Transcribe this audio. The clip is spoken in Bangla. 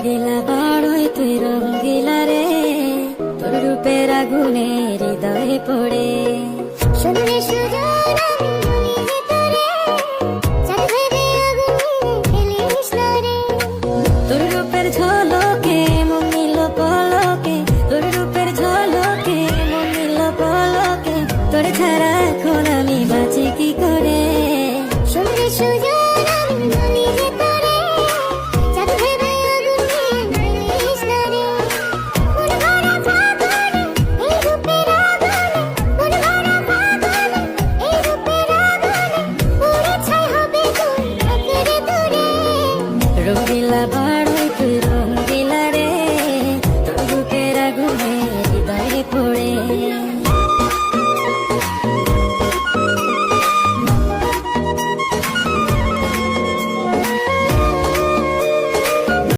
রঙ্গিলা বাড়ই তুই রঙ্গিলা রে, তোর রূপের আগুনে হৃদয়ে পড়ে। শুনলে সুজন আমি বলি যে তোরে, চাঁদ ভেবে আগুন ফেলিস না রে। তোর রূপের ঝলকে মন নিল পলকে, তোর রূপের ঝলকে মন নিল পলকে, তোর ছাড়া এখন আমি বাঁচি কি করে। শুনলে সুজন আমি বলি যে তোরে, চাঁদ ভেবে আগুন ফেলিস না রে। মন ভরা ফাগুনে এই রূপের আগুনে, মন ভরা ফাগুনে এই রূপের আগুনে, পুড়ে ছাই হবে তুই আঁকড়ে ধরে। রঙ্গিলা বাড়ই তুই রঙ্গিলা রে, তোর রূপের আগুনে হৃদয়ে পড়ে।